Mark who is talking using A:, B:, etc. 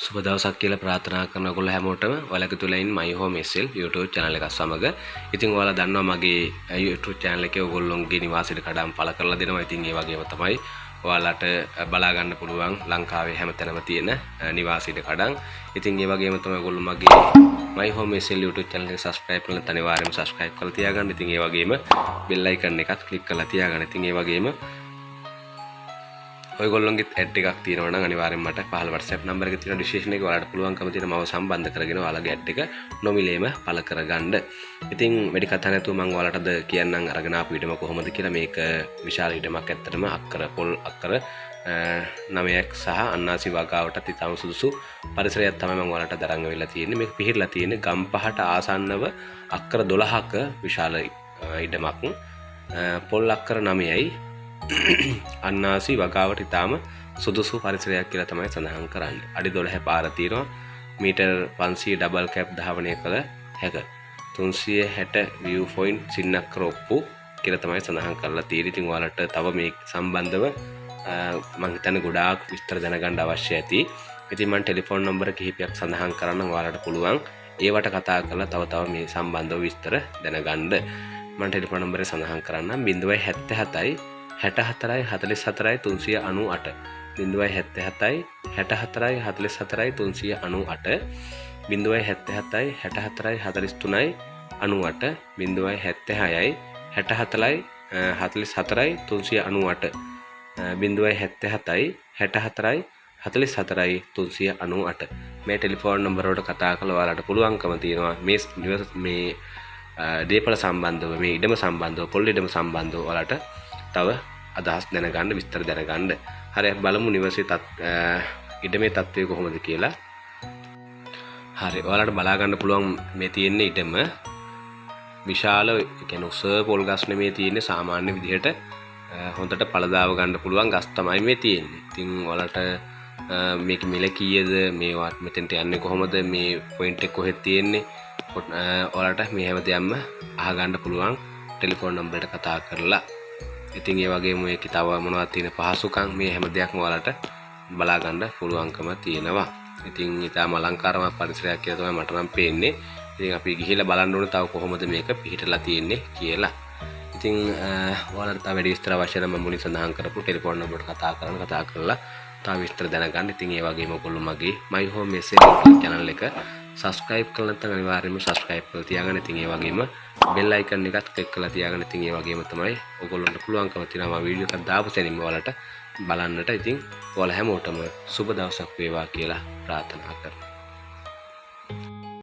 A: සුබ දවසක් කියලා ප්‍රාර්ථනා කරන ඔයගොල්ලෝ හැමෝටම ඔයාලගේ තුලින් My Home SL YouTube channel එක සමග. ඉතින් ඔයාලා දන්නවා මගේ YouTube channel එකේ ඔයගොල්ලෝගේ නිවාසෙට කඩම් පළ කරලා දෙනවා. ඉතින් ඒ වගේම තමයි ඔයාලට බලා ගන්න පුළුවන් ලංකාවේ හැමතැනම තියෙන නිවාසෙට කඩම්. ඉතින් ඒ වගේම තමයි ඔයගොල්ලෝ මගේ My Home SL YouTube channel එක subscribe කරලා අනිවාර්යයෙන්ම subscribe කරලා තියාගන්න. ඉතින් ඒ වගේම bell icon එකත් click කරලා තියාගන්න. ඉතින් ඒ වගේම ඔයගොල්ලොන්ගේ ඇඩ් එකක් තියෙනවා නම් අනිවාර්යෙන් මට පහළ WhatsApp නම්බර් එකේ තියෙන ඩිස්ක්‍රිප්ෂන් එකේ ඔයාලට පුළුවන්කම තියෙන මම සම්බන්ධ කරගෙන ඔයාලගේ ඇඩ් එක නොමිලේම පළ කරගන්න. ඉතින් වැඩි කතා නැතුව මම ඔයාලට අද කියන්නම් අරගෙන ආපු ඉඩම කොහොමද කියලා. මේක විශාල ඉඩමක් ඇත්තටම අක්කර පොල් අක්කර 9ක් සහ අන්නාසි වගාවටත් ඉතාම සුදුසු පරිසරයක් තමයි මම ඔයාලට දරන් වෙලා තියෙන්නේ. මේක පිහිටලා තියෙන්නේ ගම්පහට ආසන්නව අක්කර 12ක විශාල ඉඩමක්. පොල් අක්කර 9යි අන්නාසි වගාවට ඉතාම සුදුසු පරිසරයක් කියලා තමයි සඳහන් කරන්නේ. අඩි 12 පාර තියෙනවා. මීටර් 500 ඩබල් කැප් ධාවනය කළ හැක. 360 view point සින්නක්කර ඔප්පු කියලා තමයි සඳහන් කරලා තියෙන්නේ. ඉතින් ඔයාලට තව මේ සම්බන්ධව මම හිතන්නේ ගොඩාක් විස්තර දැනගන්න අවශ්‍ය ඇති. ඉතින් මම ටෙලිෆෝන් නම්බර කිහිපයක් සඳහන් කරන්නම්. ඔයාලට පුළුවන් ඒවට කතා කරලා තව මේ සම්බන්ධව විස්තර දැනගන්න. මම ටෙලිෆෝන් නම්බරේ සඳහන් කරන්නම් 077 64 44 398 077 64 44 398 077 64 43 98 076 64 44 398 077 64 44 398 මේ ටෙලිෆෝන් නම්බර වලට කතා කරලා ඔයාලට පුළුවන්කම තියෙනවා මේ දීපල සම්බන්ධව මේ ඉඩම සම්බන්ධව පොල් ඉඩම සම්බන්ධව ඔයාලට තව අදහස් දැනගන්න විස්තර දැනගන්න. හරි බලමු නිවසේ ඉඩමේ තත්ත්වය කොහොමද කියලා. හරි ඔයාලට බලා ගන්න පුළුවන් මේ තියෙන ඉඩම විශාල කියන්නේ උස පොල් ගස් නෙමේ තියෙන්නේ සාමාන්‍ය විදිහට හොඳට පළදාව ගන්න පුළුවන් ගස් තමයි මේ තියෙන්නේ. ඉතින් ඔයාලට මේක මිල කීයද මේවත් මෙතෙන්ට යන්නේ කොහොමද මේ පොයින්ට් එක කොහෙද තියෙන්නේ ඔයාලට මේ හැමදේම අහගන්න පුළුවන් ටෙලිෆෝන් නම්බරයට කතා කරලා. ඉතින් ඒ වගේම මේක තව මොනවද තියෙන පහසුකම් මේ හැම දෙයක්ම ඔයාලට බලා ගන්න පුළුවන්කම තියෙනවා. ඉතින් ඊටම අලංකාරමත් පරිසරයක් කියලා තමයි මට නම් පේන්නේ. ඉතින් අපි ගිහිල්ලා බලන්න ඕනේ තව කොහොමද මේක පිහිටලා තියෙන්නේ කියලා. ඉතින් ඔයාලට තව වැඩි විස්තර අවශ්‍ය නම් මම මුලින් සඳහන් කරපු ටෙලිෆෝන් නම්බරට කතා කරලා තව විස්තර දැනගන්න. ඉතින් ඒ වගේම ඔයගොල්ලෝ මගේ My Home SL channel එක subscribe කරලා නැත්නම් අනිවාර්යයෙන්ම subscribe කරලා තියාගන්න. ඉතින් ඒ වගේම bell icon එකත් click කරලා තියාගන්න. ඉතින් ඒ වගේම තමයි ඔයගොල්ලන්ට පුළුවන්කම තියෙනවා වීඩියෝ එකක් දාපු සැනින්ම ඔයාලට බලන්නට. ඉතින් ඔයාලා හැමෝටම සුබ දවසක් වේවා කියලා ප්‍රාර්ථනා කරනවා.